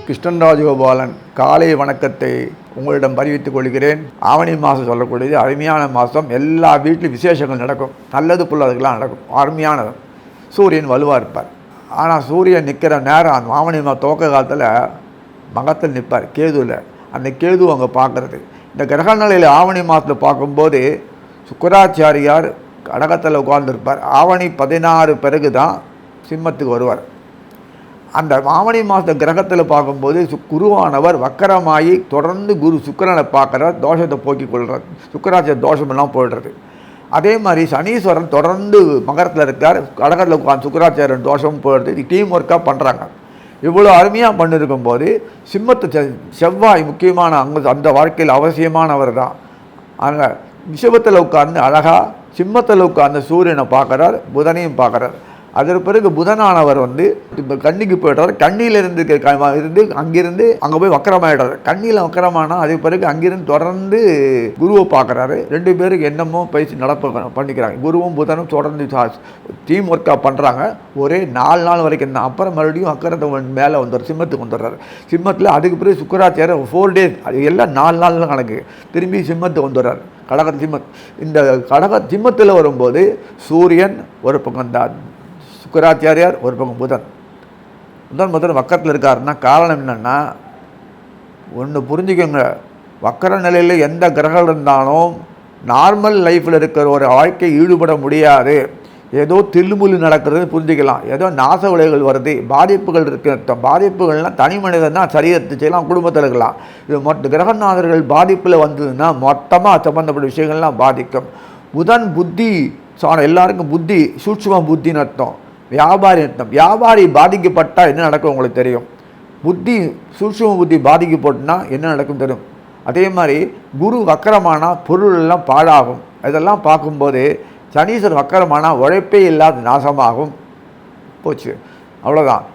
கிருஷ்ணன் ராஜகோபாலன் காலை வணக்கத்தை உங்களிடம் பதிவித்துக் கொள்கிறேன். ஆவணி மாதம் சொல்லக்கூடியது அருமையான மாதம். எல்லா வீட்டிலும் விசேஷங்கள் நடக்கும், நல்லது புள்ளதுக்கெல்லாம் நடக்கும். அருமையானது. சூரியன் வலுவாக இருப்பார். ஆனால் சூரியன் நிற்கிற நேரம் அந்த ஆவணி மாதம் துவக்க காலத்தில் மகத்தில் நிற்பார், கேதுவில். அந்த கேது அங்கே பார்க்குறது. இந்த கிரக நிலையில் ஆவணி மாதத்தில் பார்க்கும்போது சுக்கராச்சாரியார் கடகத்தில் உட்கார்ந்துருப்பார். ஆவணி 16 பிறகு தான் சிம்மத்துக்கு வருவார். அந்த ஆவணி மாத கிரகத்தில் பார்க்கும்போது குருவானவர் வக்கரமாகி தொடர்ந்து குரு சுக்கிரனை பார்க்குறார், தோஷத்தை போக்கிக் கொள்கிறார். சுக்கராச்சார தோஷமெல்லாம் போயிடுறது. அதே மாதிரி சனீஸ்வரன் தொடர்ந்து மகரத்தில் இருக்கார், கடகத்தில் உட்காந்து சுக்கராச்சாரன் தோஷமும் போயிடுறது. டீம் ஒர்க்காக பண்ணுறாங்க. இவ்வளோ அருமையாக பண்ணியிருக்கும் போது சிம்மத்து செவ்வாய் முக்கியமான அந்த வாழ்க்கையில் அவசியமானவர் தான். அதனால் விஷபத்தில் உட்கார்ந்து அழகாக சிம்மத்தில் உட்கார்ந்து சூரியனை பார்க்குறார், புதனையும் பார்க்குறார். அதற்கு பிறகு புதனானவர் கன்னிக்கு போய்டுறார். கண்ணியிலிருந்து அங்கிருந்து அங்கே போய் வக்கரமாயிடுறாரு. கண்ணியில் வக்கரமானால் அதுக்கு பிறகு அங்கிருந்து தொடர்ந்து குருவை பார்க்குறாரு. 2 பேருக்கு என்னமோ பயிற்சி பண்ணிக்கிறாங்க. குருவும் புதனும் தொடர்ந்து டீம் ஒர்க்காக பண்ணுறாங்க. ஒரே 4 நாள் வரைக்கும் தான். அப்புறம் மறுபடியும் வக்கரத்தை மேலே வந்துடுறார், சிம்மத்துக்கு வந்துடுறாரு. சிம்மத்தில் அதுக்கு பிறகு சுக்கராச்சாரம் 4 டேஸ், அது எல்லாம் 4 நாள் கணக்கு. திரும்பி சிம்மத்துக்கு வந்துடுறாரு. இந்த சிம்மத்தில் வரும்போது சூரியன் ஒரு பக்கம் தான், சுக்கராச்சாரியார் ஒரு பக்கம் புதன் வக்கரத்தில் இருக்காருன்னா காரணம் என்னென்னா, ஒன்று புரிஞ்சுக்கோங்க. வக்கர நிலையில் எந்த கிரகம் இருந்தாலும் நார்மல் லைஃப்பில் இருக்கிற ஒரு வாழ்க்கை ஈடுபட முடியாது. ஏதோ தில்லுமுள்ளு நடக்கிறது புரிஞ்சுக்கலாம். ஏதோ நாச விளைவுகள் வருது, பாதிப்புகள் இருக்கு. பாதிப்புகள்லாம் தனி மனிதன் தான் சரீரத்தை செய்யலாம், குடும்பத்தில் இருக்கலாம். இது மொத்த கிரகநாதர்கள் பாதிப்பில் வந்ததுன்னா மொத்தமாக சம்பந்தப்பட்ட விஷயங்கள்லாம் பாதிக்கும். புதன் புத்தி எல்லாருக்கும் புத்தி சூட்சும புத்தின்னு அர்த்தம், வியாபாரி அர்த்தம். வியாபாரி பாதிக்கப்பட்டால் என்ன நடக்கும் உங்களுக்கு தெரியும். புத்தி சூட்சும புத்தி பாதிக்கப்பட்டுனா என்ன நடக்கும் தெரியும். அதே மாதிரி குரு வக்கரமானால் பொருள் எல்லாம் பாழாகும். இதெல்லாம் பார்க்கும்போது சனீஸ்வரர் வக்கரமானால் உழைப்பே இல்லாத நாசமாகும், போச்சு, அவ்வளோதான்.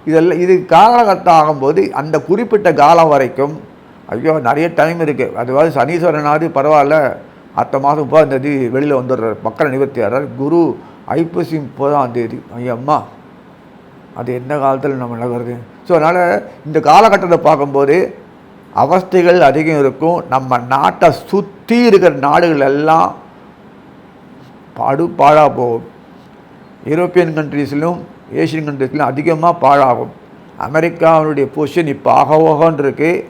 இது காலகட்டம் ஆகும்போது அந்த குறிப்பிட்ட காலம் வரைக்கும் ஐயோ நிறைய டைம் இருக்குது. அதுவாது சனீஸ்வரனாவது பரவாயில்ல, அடுத்த மாதம் 30ஆம் வெளியில் வந்துடுறார், மக்கள் நிவர்த்தி ஆகிறார். குரு ஐப்பசி 30ஆம் ஐயம்மா, அது என்ன காலத்தில் நம்ம நடக்கிறது. ஸோ அதனால் இந்த காலகட்டத்தை பார்க்கும்போது அவஸ்தைகள் அதிகம் இருக்கும். நம்ம நாட்டை சுற்றி இருக்கிற நாடுகள் எல்லாம் பாழாக போகும். யூரோப்பியன் கண்ட்ரீஸ்லையும் ஏஷியன் கண்ட்ரீஸ்லையும் அதிகமாக பாழாகும். அமெரிக்காவுடைய பொசிஷன் இப்போ ஆகவோகன்னு இருக்குது.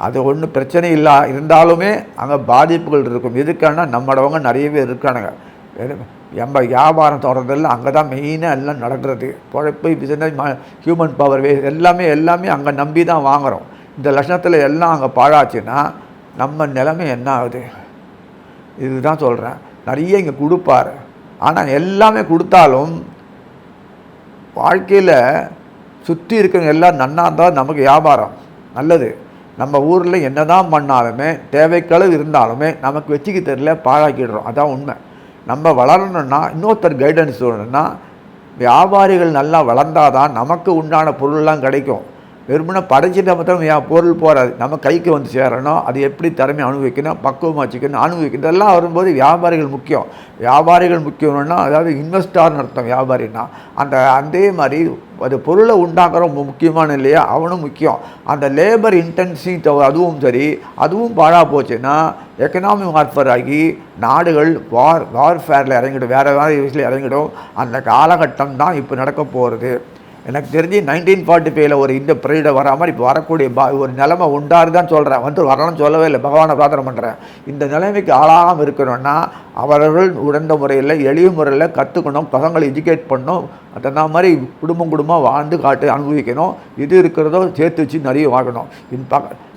அது ஒன்றும் பிரச்சனை இல்லை, இருந்தாலுமே அங்கே பாதிப்புகள் இருக்கும். எதுக்கான நம்மளவங்க நிறைய பேர் இருக்கானுங்க. நம்ம வியாபாரம் தொடர்றதெல்லாம் அங்கே தான் மெயினாக எல்லாம் நடக்கிறது. பொழைப்பு, பிஸ்னஸ், ஹியூமன் பவர் எல்லாமே அங்கே நம்பி தான் வாங்குகிறோம். இந்த லட்சணத்தில் எல்லாம் அங்கே பாழாச்சுன்னா நம்ம நிலைமை என்ன ஆகுது? இதுதான் சொல்கிறேன். நிறைய இங்கே கொடுப்பார், ஆனால் எல்லாமே கொடுத்தாலும் வாழ்க்கையில் சுற்றி இருக்கிறவங்க எல்லாம் நன்னா இருந்தால் நமக்கு வியாபாரம் நல்லது. நம்ம ஊரில் என்ன தான் பண்ணாலுமே தேவைக்களவு இருந்தாலுமே நமக்கு வச்சுக்க தெரியல, பாழாக்கிடுறோம். அதான் உண்மை. நம்ம வளரணுன்னா, இன்னொருத்தர் கைடன்ஸ் சொல்லணுன்னா, வியாபாரிகள் நல்லா வளர்ந்தாதான் நமக்கு உண்டான பொருள்லாம் கிடைக்கும். வெறுமனே படைச்சிட்ட மாத்திரம் பொருள் போகாது, நம்ம கைக்கு வந்து சேரணும். அது எப்படி திறமை அனுபவிக்கணும், பக்குவமாக வச்சுக்கணும், அனுபவிக்கணும். இதெல்லாம் வரும்போது வியாபாரிகள் முக்கியம். வியாபாரிகள் முக்கியம்னா அதாவது இன்வெஸ்டார்னு அர்த்தம் வியாபாரின்னா. அதே மாதிரி அது பொருளை உண்டாக்குற முக்கியமான இல்லையா, அவனும் முக்கியம். அந்த லேபர் இன்டென்சிவ் அதுவும் சரி, அதுவும் பாழாக போச்சுன்னா எக்கனாமிக் வார்ஃபேர் ஆகி நாடுகள் வார்ஃபேரில் இறங்கிடும், வேறு விஷயத்தில் இறங்கிடும். அந்த காலகட்டம் தான் இப்போ நடக்க போகிறது. எனக்கு தெரிஞ்சு 1945 ஒரு இந்த பீரியடை வரா மாதிரி இப்போ வரக்கூடிய ஒரு நிலைமை உண்டாருதான் சொல்கிறேன். வரணும்னு சொல்லவே இல்லை, பகவானை பிரார்த்தனை பண்ணுறேன். இந்த நிலைமைக்கு ஆளாகாமல் இருக்கணும்னா அவர்கள் உடந்த முறையில் எளிய முறையில் கற்றுக்கணும், பசங்களை எஜுகேட் பண்ணணும். அந்த மாதிரி குடும்பமாக வாழ்ந்து அனுபவிக்கணும். இது இருக்கிறதோ சேர்த்து வச்சு நிறைய வாங்கணும்.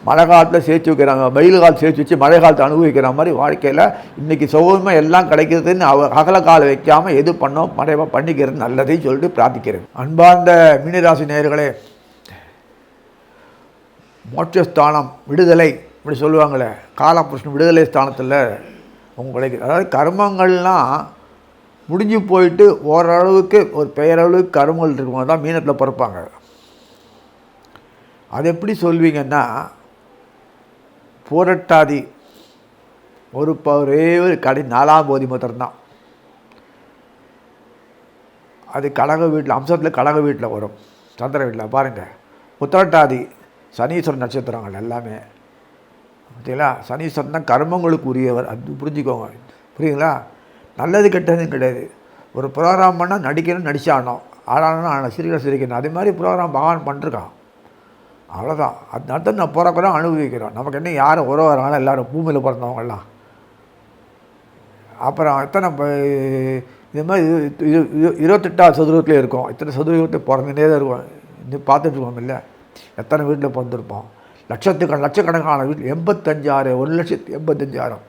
மழை காலத்தில் சேர்த்து வைக்கிறாங்க, வெயில் காலத்தில் சேர்த்து வச்சு மழை காலத்தை அனுபவிக்கிற மாதிரி வாழ்க்கையில் இன்றைக்கி சௌகரியமாக எல்லாம் கிடைக்கிறதுன்னு அகல காலம் வைக்காமல் எது பண்ணோம் மறைவாக பண்ணிக்கிறது நல்லதையும் சொல்லிட்டு பிரார்த்திக்கிறேன். அன்பார்ந்த மீனராசி நேயர்களே, மோட்சஸ்தானம் விடுதலை இப்படி சொல்லுவாங்களே, காலபுருஷன் விடுதலை ஸ்தானத்தில் உங்களுக்கு அதாவது கர்மங்கள்லாம் முடிஞ்சு போயிட்டு ஓரளவுக்கு ஒரு பெயரளவுக்கு கர்மங்கள் இருக்கவங்க தான் மீனத்தில் பிறப்பாங்க. அது எப்படி சொல்வீங்கன்னா, பூரட்டாதி ஒரே ஒரு கடை 4ஆம் போதி மாத்திரம்தான். அது கடக வீட்டில் அம்சத்தில் கடக வீட்டில் வரும், சந்திர வீட்டில் பாருங்கள். உத்திரட்டாதி சனீஸ்வரன் நட்சத்திரங்கள் எல்லாமே பார்த்தீங்களா. சனீஸ்வரன் தான் கர்மங்களுக்கு உரியவர், அது புரிஞ்சுக்கோங்க. புரியுங்களா? நல்லது கெட்டதுன்னு கிடையாது. ஒரு ப்ரோக்ராம் பண்ணால் நடிக்கணும், நடிச்சாடணும், ஆடானா சிரிக்கணும். அதே மாதிரி ப்ரோக்ராம் பகவான் பண்ணிருக்கான், அவ்வளோதான். அது அடுத்து நான் பிறக்கிறோம், அனுபவிக்கிறோம். நமக்கு என்ன யாரும் உறவுறாங்களோ எல்லோரும் பூமியில் பிறந்தவங்கலாம். அப்புறம் எத்தனை இது மாதிரி 28வது சதுரத்துலேயே இருக்கும். இத்தனை சதுரத்தை பிறந்துட்டே தான் இருக்கும். இது பார்த்துட்ருக்கோம் இல்லை, எத்தனை வீட்டில் பிறந்திருப்போம். லட்சக்கணக்கான வீட்டில் 85,000, 1,85,000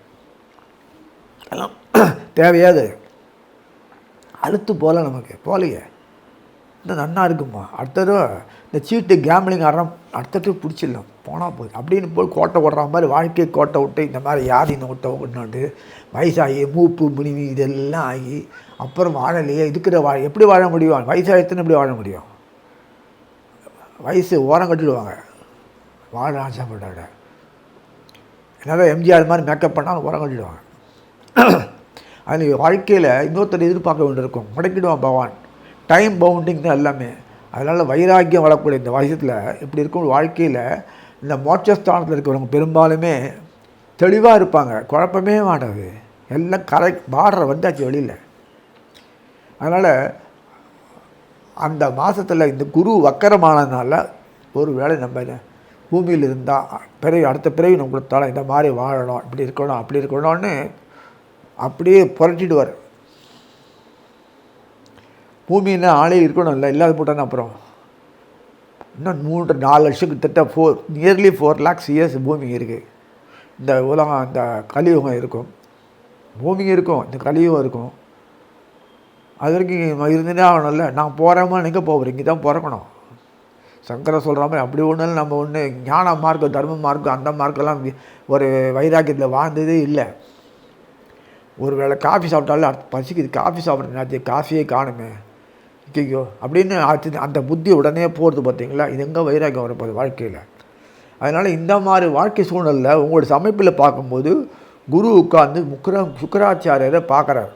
எல்லாம் தேவையாது. அழுத்து போல நமக்கு போலையே, இன்னும் நன்னா இருக்குமா. அடுத்தது இந்த சீட்டு கேம்லிங் ஆடுறோம், அடுத்தது பிடிச்சிடலாம் போனால் போகுது அப்படின்னு போய் கோட்டை ஓடுற மாதிரி வாழ்க்கையை கோட்டை விட்டு இந்த மாதிரி யாதி நோட்டை கொண்டாண்டு வயசாகி மூப்பு முனிவி இதெல்லாம் ஆகி அப்புறம் வாழலையே இருக்கிற எப்படி வாழ முடியும்? வயசாகிடுத்துன்னு எப்படி வாழ முடியும்? வயசு ஓரம் கட்டிடுவாங்க, வாழ ஆசைப்பட்டாட. என்னதான் எம்ஜிஆர் மாதிரி மேக்கப் பண்ணாலும் ஓரம் கட்டிடுவாங்க. அது வாழ்க்கையில் இன்னொருத்தர் எதிர்பார்க்க வேண்டியிருக்கும், முடக்கிடுவான் பகவான். டைம் பவுண்டிங் தான் எல்லாமே. அதனால் வைராக்கியம் வளரக்கூடிய இந்த வயசத்தில் இப்படி இருக்கும் வாழ்க்கையில் இந்த மோட்சஸ்தானத்தில் இருக்கிறவங்க பெரும்பாலுமே தெளிவாக இருப்பாங்க, குழப்பமே மாட்டாது. எல்லாம் பார்டரை வந்தாச்சு வெளியில். அதனால் அந்த மாதத்தில் இந்த குரு வக்கரமானதுனால ஒரு வேளை நம்ம பூமியில் இருந்தால் அடுத்த பிறவி நம்ம கொடுத்தாலும் இந்த மாதிரி வாழணும், இப்படி இருக்கணும், அப்படி இருக்கணும்னு அப்படியே புரட்டிடுவார். பூமியில் ஆளே இருக்கணும் இல்லை, இல்லாத போட்டானே அப்புறம் இன்னும் 3-4 லட்சம் கிட்டத்தட்ட நியர்லி 4 lakhs இயர்ஸ் பூமி இருக்குது. இந்த உலகம் இந்த கலியுகம் இருக்கும், பூமி இருக்கும், இந்த கலியுகம் இருக்கும். அது வரைக்கும் இருந்துட்டே ஆகணும்ல. நான் போகிறோமா, நீங்கள் போகிறேன், இங்கே தான் பிறக்கணும். சங்கரை சொல்கிற மாதிரி அப்படி ஒன்றும் நம்ம ஒன்று ஞான மார்க்கம், தர்ம மார்க்கம், அந்த மார்க்கெல்லாம் ஒரு வைராக்கியத்தில் வாழ்ந்ததே இல்லை. ஒரு வேளை காஃபி சாப்பிட்டாலும் அடுத்து பசிக்குது, காஃபி சாப்பிட்றேன், காஃபியே காணுமே ஐயோ அப்படின்னு அந்த புத்தி உடனே போகிறது. பார்த்தீங்களா, இது எங்கே வைராக்கியம் வரப்போகுது வாழ்க்கையில். அதனால் இந்த மாதிரி வாழ்க்கை சூழ்நிலையில் உங்களோட சமைப்பில் பார்க்கும்போது குரு உட்கார்ந்து சுக்கராச்சாரியரை பார்க்குறார்.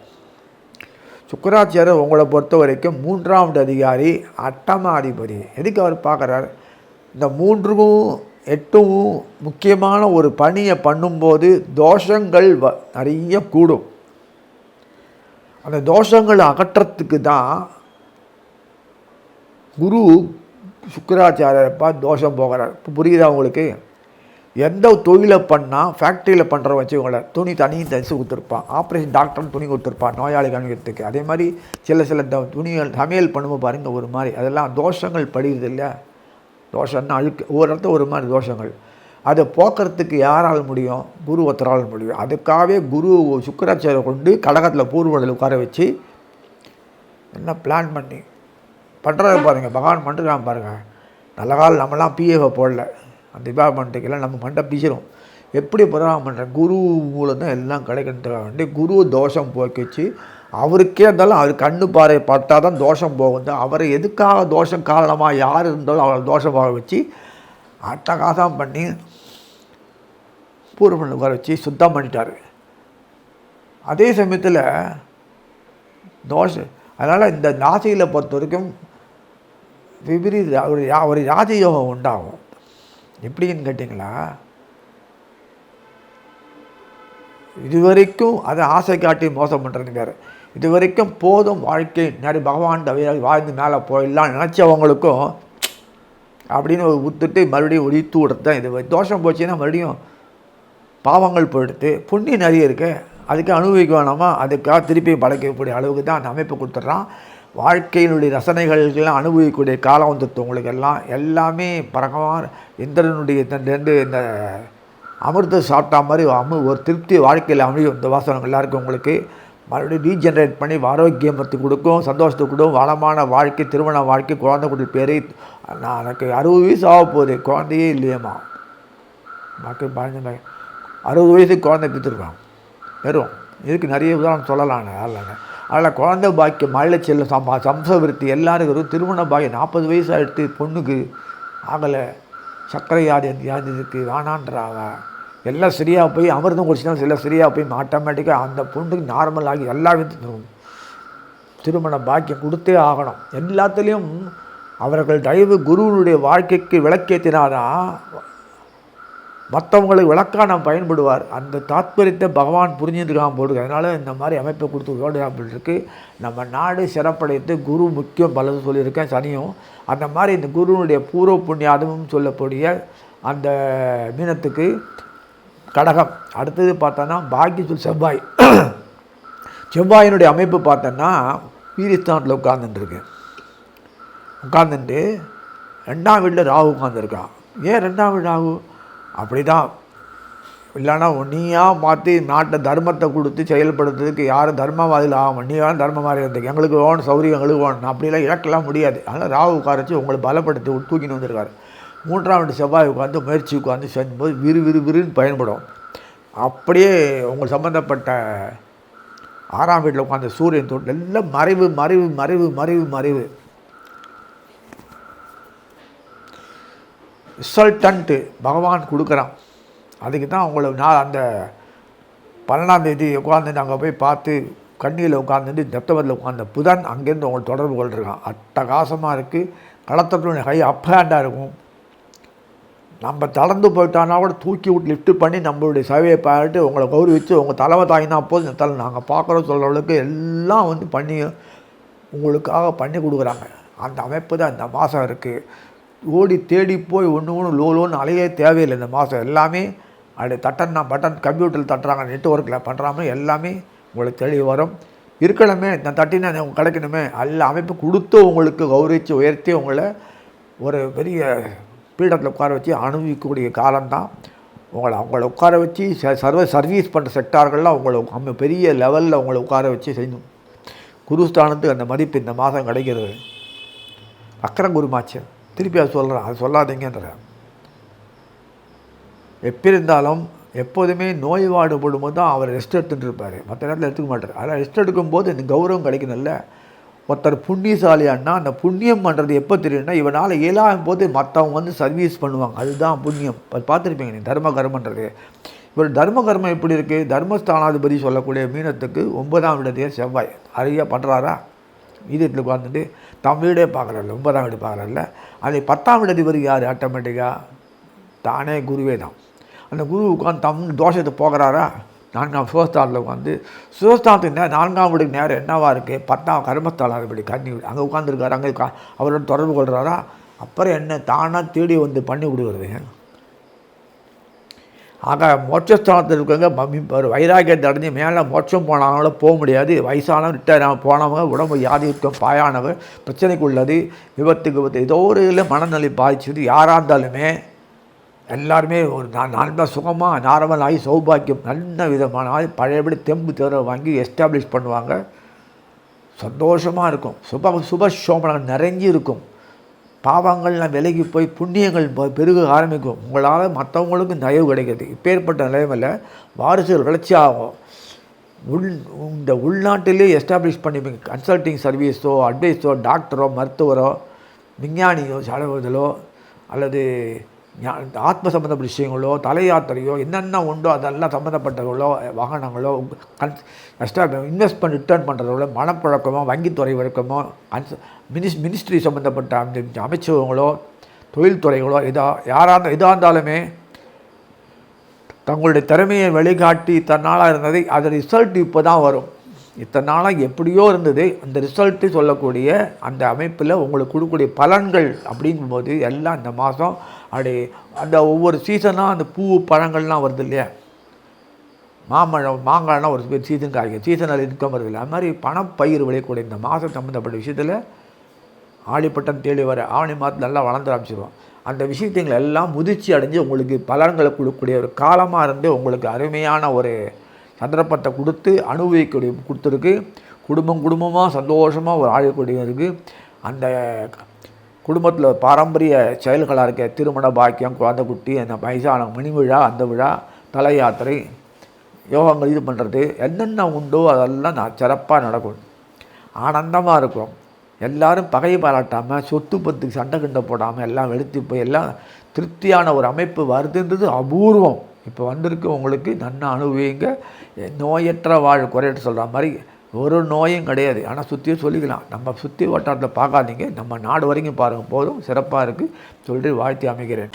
சுக்கராச்சாரியர் உங்களை பொறுத்த வரைக்கும் 3வது அதிகாரி, 8ஆம் அதிபதி. எதுக்கு அவர் பார்க்குறார்? இந்த 3க்கும் 8ம் முக்கியமான ஒரு பணியை பண்ணும்போது தோஷங்கள் நிறைய கூடும். அந்த தோஷங்களை அகற்றத்துக்கு தான் குரு சுக்கராச்சாரியரை பார்த்து தோஷம் போகிறார். இப்போ புரியுதா உங்களுக்கு? எந்த தொழிலை பண்ணால் ஃபேக்ட்ரியில் பண்ணுற வச்சுக்கோங்கள துணி தனியும் தைச்சு கொடுத்துருப்பான், ஆப்ரேஷன் டாக்டர்னு துணி கொடுத்துருப்பான் நோயாளி காமிக்கிறதுக்கு. அதே மாதிரி சில துணிகள் சமையல் பண்ணும்போது பாருங்கள் ஒரு மாதிரி அதெல்லாம் தோஷங்கள் படிக்கிறது இல்லை. தோஷம்னா அழுக்கு, ஒவ்வொரு இடத்துல ஒரு மாதிரி தோஷங்கள். அதை போக்குறதுக்கு யாரால் முடியும்? குரு ஒருத்தரால் முடியும். அதுக்காகவே குரு சுக்கராச்சாரியை கொண்டு கடகத்தில் பூர்வத்தில் உட்கார வச்சு என்ன பிளான் பண்ணி பண்ணுறது பாருங்கள். பகவான் பண்ணுறான் பாருங்கள். நல்ல காலம் நம்மளாம் பிஏவை போடல, அந்த டிபார்ட்மெண்ட்டுக்கெல்லாம் நம்ம மண்டை பிசிடும். எப்படி ப்ரோக்ராம் பண்ணுறேன்? குரு மூலம் தான் எல்லாம் கிடைக்கிறதுக்காக வேண்டி குரு தோஷம் போக்கி வச்சு அவருக்கே இருந்தாலும் அவர் கண்ணு பாறை பட்டால் தான் தோஷம் போகுது. அவரை எதுக்காக தோஷம் காரணமாக யார் இருந்தாலும் அவரை தோஷமாக வச்சு அட்டகாசம் பண்ணி பூர்வ உட்கார வச்சு சுத்தம் பண்ணிட்டார். அதே சமயத்தில் தோஷம். அதனால் இந்த ராசியில் பொறுத்த வரைக்கும் விபரீத ஒரு ராஜயோகம் உண்டாகும். எப்படின்னு கேட்டிங்களா, இதுவரைக்கும் அதை ஆசை காட்டி மோசம் பண்ணுறது வேறு. இது வரைக்கும் போதும் வாழ்க்கை நிறைய பகவான் வாழ்ந்து மேலே போயிடலாம் நினச்சவங்களுக்கும் அப்படின்னு ஊற்றுட்டு மறுபடியும் ஒழித்து விடுறது தான் இது. தோஷம் போச்சுன்னா மறுபடியும் பாவங்கள் போயிடுத்து, புண்ணியம் நிறைய இருக்குது, அதுக்கு அனுபவிக்க வேணாமா, அதுக்காக திருப்பி படைக்கக்கூடிய அளவுக்கு தான் அந்த அமைப்பு கொடுத்துட்றான். வாழ்க்கையினுடைய ரசனைகளுக்கெல்லாம் அனுபவிக்கக்கூடிய காலம் வந்துடுது உங்களுக்கு எல்லாமே பரகமாக இந்திரனுடைய ரெண்டு இந்த அமிர்தம் சாப்பிட்டா மாதிரி ஒரு திருப்தி வாழ்க்கையில் அமையும். இந்த வாசனம் எல்லாருக்கும் உங்களுக்கு மறுபடியும் ரீஜென்ரேட் பண்ணி ஆரோக்கியத்தை கொடுக்கும், சந்தோஷத்தை கொடுக்கும், வளமான வாழ்க்கை, திருமண வாழ்க்கை, குழந்தை குட்டி பேர். நான் எனக்கு 60 வயசு ஆக போகுது, குழந்தையே இல்லையம்மா. மக்கள் 60 வயசுக்கு குழந்தை பெற்றுருக்கான் வெறும். இதுக்கு நிறைய உதாரணம் சொல்லலாங்க. அதில் குழந்தை பாக்கியம், மழை செல்லும், சம்சவிருத்தி எல்லாருக்கும் வரும். திருமண பாக்கியம் 40 வயசு ஆகிடுத்து பொண்ணுக்கு ஆகலை, சர்க்கரை வியாதிக்கு வேணான்றாங்க. எல்லாம் சரியாக போய் அமிர்தம் குடிச்சினாலும் எல்லாம் சரியாக போய் ஆட்டோமேட்டிக்காக அந்த பொண்ணுக்கு நார்மல் ஆகி எல்லா விதத்துக்கும் திருமண பாக்கியம் கொடுத்தே ஆகணும். எல்லாத்துலேயும் அவர்கள் தயவு குருவனுடைய வாழ்க்கைக்கு விளக்கேற்றினாதான் மற்றவங்களுக்கு விளக்கான பயன்படுவார். அந்த தாத்பரியத்தை பகவான் புரிஞ்சுருக்காமல் போடுது. அதனால் இந்த மாதிரி அமைப்பை கொடுத்து வேண்டுகாமல் இருக்குது. நம்ம நாடு சிறப்படைத்து குரு முக்கியம் பலது சொல்லியிருக்கேன் சனியும். அந்த மாதிரி இந்த குருவனுடைய பூர்வ புண்ணியாதமும் சொல்லக்கூடிய அந்த மீனத்துக்கு கடகம். அடுத்தது பார்த்தோன்னா பாக்கியத்தில் செவ்வாய். செவ்வாயினுடைய அமைப்பு பார்த்தோன்னா வீரிஸ்தானத்தில் உட்கார்ந்துட்டு 2ஆம் வீட்டில் ராகு உட்காந்துருக்கான். ஏன் 2ஆம் வீடு ராகு? அப்படி தான். இல்லைன்னா நீயாக மாற்றி நாட்டை தர்மத்தை கொடுத்து செயல்படுத்துறதுக்கு யாரும் தர்மவாதியில் ஆகும். நீ வேணும் தர்மவாதி இருந்துக்கு எங்களுக்கு வேணும் சௌரியம் எங்களுக்கு வேணும் அப்படிலாம் இழக்கலாம் முடியாது. அதனால் ராகு உட்காரச்சு உங்களை பலப்படுத்தி தூக்கின்னு வந்திருக்காரு. 3ஆம் வீட்டு செவ்வாய் உட்காந்து முயற்சி உட்காந்து செஞ்சும்போது விறுவிறுன்னு பயன்படும். அப்படியே உங்களுக்கு சம்மந்தப்பட்ட 6ஆம் வீட்டில் உட்காந்து சூரியன் தோட்டம் எல்லாம் மறைவு மறைவு மறைவு மறைவு மறைவு. ரிசல்டன்ட்டு பகவான் கொடுக்குறான். அதுக்கு தான் உங்களை அந்த 12ஆம் தேதி உட்காந்துட்டு அங்கே போய் பார்த்து கண்ணியில் உட்காந்துட்டு செப்டம்பரில் உட்காந்த புதன் அங்கேருந்து உங்களை தொடர்பு கொள்ளிருக்கான். அட்டகாசமாக இருக்குது. களத்தட்டுடைய கை அப்ஹேண்டாக இருக்கும். நம்ம தளர்ந்து போயிட்டானா கூட தூக்கி விட்டு லிஃப்ட்டு பண்ணி நம்மளுடைய சேவையை பார்த்துட்டு உங்களை கௌரவிச்சு உங்கள் தலைமை தாங்கினா போது இந்த தலை நாங்கள் பார்க்குறோம் சொல்கிறவங்களுக்கு எல்லாம் பண்ணி உங்களுக்காக பண்ணி கொடுக்குறாங்க. அந்த அமைப்பு தான் இந்த மாதம் இருக்குது. ஓடி தேடி போய் ஒன்று லோன்னு அலையே தேவையில்லை. இந்த மாதம் எல்லாமே அப்படி பட்டன் கம்ப்யூட்டரில் தட்டுறாங்க, நெட்ஒர்க்கில் பண்ணுறாம எல்லாமே உங்களுக்கு தெளிவு வரும். இருக்கணுமே நான் தட்டினா கிடைக்கணுமே எல்லா அமைப்பு கொடுத்து உங்களுக்கு கௌரவித்து உயர்த்தி உங்களை ஒரு பெரிய பீடத்தில் உட்கார வச்சு அனுபவிக்கக்கூடிய காலம்தான். அவங்கள உட்கார வச்சு சர்வீஸ் பண்ணுற செக்டார்கள்லாம் உங்களை பெரிய லெவலில் உங்களை உட்கார வச்சு செய்யணும். குருஸ்தானத்துக்கு அந்த மதிப்பு இந்த மாதம் கிடைக்கிறது. அக்கரம் குருமாச்சு திருப்பி அது சொல்கிறேன், அது சொல்லாதீங்கன்ற. எப்படி இருந்தாலும் எப்போதுமே நோய் வாடுபடும் தான் அவர் ரெஸ்ட் எடுத்துகிட்டு இருப்பார். மற்ற நேரத்தில் எடுத்துக்க மாட்டார். அதனால் ரெஸ்ட் எடுக்கும்போது இந்த கௌரவம் கிடைக்கணும்ல. ஒருத்தர் புண்ணியசாலியானா அந்த புண்ணியம் பண்ணுறது எப்போ தெரியும்னா இவனால் இயலாகும் போது மற்றவங்க சர்வீஸ் பண்ணுவாங்க. அதுதான் புண்ணியம். அது பார்த்துருப்பீங்க நீ தர்ம கர்மன்றது. இவர் தர்ம கர்மம் எப்படி இருக்குது? தர்மஸ்தானாதிபதி சொல்லக்கூடிய மீனத்துக்கு 9ஆம் இடத்தையே செவ்வாய் அருகியாக பண்ணுறாரா? வீதத்தில் உட்காந்துட்டு தம் வீடே பார்க்குறாருல, 9ஆம் வீடு பார்க்குறாருல. அது 10ஆம் இடதிபதி யார்? ஆட்டோமேட்டிக்காக தானே குருவே தான். அந்த குரு உட்காந்து தம் தோஷத்தை போகிறாரா? 4ஆம் சுகஸ்தானத்தில் உட்காந்து சுகஸ்தானத்துக்கு 4ஆம் வீடுக்கு நேரம் என்னவாக இருக்குது? 10ஆம் கர்மஸ்தானாதிபதி கன்னி வீடு அங்கே உட்காந்துருக்காரு. அங்கே அவரோட தொடர்பு கொள்கிறாரா? அப்புறம் என்ன தானாக தேடி பண்ணி கொடுக்குறது. ஆக மோட்சஸ்தானத்தில் இருக்கவங்க ஒரு வைராக்கியத்தை அடைஞ்சு மேலே மோட்சம் போனாலும் போக முடியாது. வயசானவங்க ரிட்டையர் போனவங்க உடம்பு வியாதி இருக்கும், பாயானவங்க பிரச்சனைக்கு உள்ளது, விபத்துக்கு ஏதோ ஒரு இதில் மனநிலை பாதிச்சுது. யாராக இருந்தாலுமே எல்லாருமே ஒரு நல்ல சுகமாக நார்மல் ஆகி சௌபாக்கியம் நல்ல விதமான பழையபடி தெம்பு தேர்வை வாங்கி எஸ்டாப்ளிஷ் பண்ணுவாங்க. சந்தோஷமாக இருக்கும். சுபசோமனம் நிறைஞ்சி இருக்கும். பாவங்கள்லாம் விலகி போய் புண்ணியங்கள் பெருக ஆரம்பிக்கும். உங்களால் மற்றவங்களுக்கும் தயவு கிடைக்கிது. இப்பேற்பட்ட நிலைமையில் வாரிசுகள் வளர்ச்சி ஆகும். இந்த உள்நாட்டிலே எஸ்டாப்ளிஷ் பண்ணிப்பீங்க. கன்சல்டிங் சர்வீஸோ அட்வைஸோ டாக்டரோ மருத்துவரோ விஞ்ஞானியோ செலவுதலோ அல்லது ஆத்ம சம்மந்தப்பட்ட விஷயங்களோ தலை யாத்திரையோ என்னென்ன உண்டோ அதெல்லாம் சம்மந்தப்பட்டவர்களோ வாகனங்களோ இன்வெஸ்ட்மெண்ட் ரிட்டர்ன் பண்ணுறதோட மனப்பழக்கமோ வங்கித்துறை வழக்கமோ மினிஸ்ட்ரி சம்மந்தப்பட்ட அந்த அமைச்சகங்களோ தொழில்துறைகளோ யாராக எதாக இருந்தாலுமே தங்களுடைய திறமையை வெளிக்காட்டி இத்தனை நாளாக இருந்தது அது ரிசல்ட் இப்போ தான் வரும். இத்தனை நாளாக எப்படியோ இருந்தது அந்த ரிசல்ட்டு சொல்லக்கூடிய அந்த அமைப்பில் உங்களுக்கு கொடுக்கக்கூடிய பலன்கள் அப்படிங்கும்போது எல்லாம் இந்த மாதம் அப்படி அந்த ஒவ்வொரு சீசனாக அந்த பூ பழங்கள்லாம் வருது இல்லையா? மாங்காய்லாம் ஒரு சீசன் காய்க்கும், சீசனில் இன்கம் வருது இல்லை. அது மாதிரி பணப்பயிர் விளையக்கூடிய இந்த மாதம் சம்மந்தப்பட்ட விஷயத்தில் ஆழிப்பட்டம் தேடி வர ஆவணி மாதம் நல்லா வளர்ந்து ஆரம்பிச்சிடுவோம். அந்த விஷயத்தைங்களை எல்லாம் முதிர்ச்சி அடைஞ்சு உங்களுக்கு பலன்களை கொடுக்கக்கூடிய ஒரு காலமாக இருந்து உங்களுக்கு அருமையான ஒரு சந்தர்ப்பத்தை கொடுத்து அனுபவிக்கக்கூடிய கொடுத்துருக்கு. குடும்பமாக சந்தோஷமாக ஒரு ஆழக்கூடிய இருக்குது. அந்த குடும்பத்தில் பாரம்பரிய செயல்களாக இருக்க திருமண பாக்கியம், குழந்தை குட்டி, அந்த வயசான மணி விழா, அந்த விழா, தலை யாத்திரை, யோகங்கள் இது பண்ணுறது என்னென்ன உண்டோ அதெல்லாம் சிறப்பாக நடக்கும். ஆனந்தமாக இருக்கும். எல்லோரும் பகை பாராட்டாமல் சொத்து பத்துக்கு சண்டை கிண்டை போடாமல் எல்லாம் வெளுத்து போய் எல்லாம் திருப்தியான ஒரு அமைப்பு வருதுன்றது அபூர்வம். இப்போ வந்திருக்கு உங்களுக்கு நன்னா அனுபவிங்க. நோயற்ற வாழ் குறையிட்டு சொல்கிற மாதிரி ஒரு நோயும் கிடையாது. ஆனால் சுற்றியும் சொல்லிக்கலாம். நம்ம சுற்றி வட்டாரத்தில் பார்க்காதீங்க, நம்ம நாடு வரைக்கும் பாருங்கள், போதும், சிறப்பாக இருக்குது சொல்லிட்டு வாழ்த்தி அமைக்கிறேன்.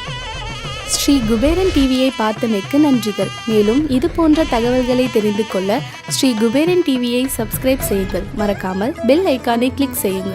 ஸ்ரீ குபேரன் டிவியை பார்த்தமைக்கு நன்றிகள். மேலும் இது போன்ற தகவல்களை தெரிந்து கொள்ள ஸ்ரீ குபேரன் டிவியை சப்ஸ்கிரைப் செய்யுங்கள். மறக்காமல் பெல் ஐக்கானை கிளிக் செய்யுங்கள்.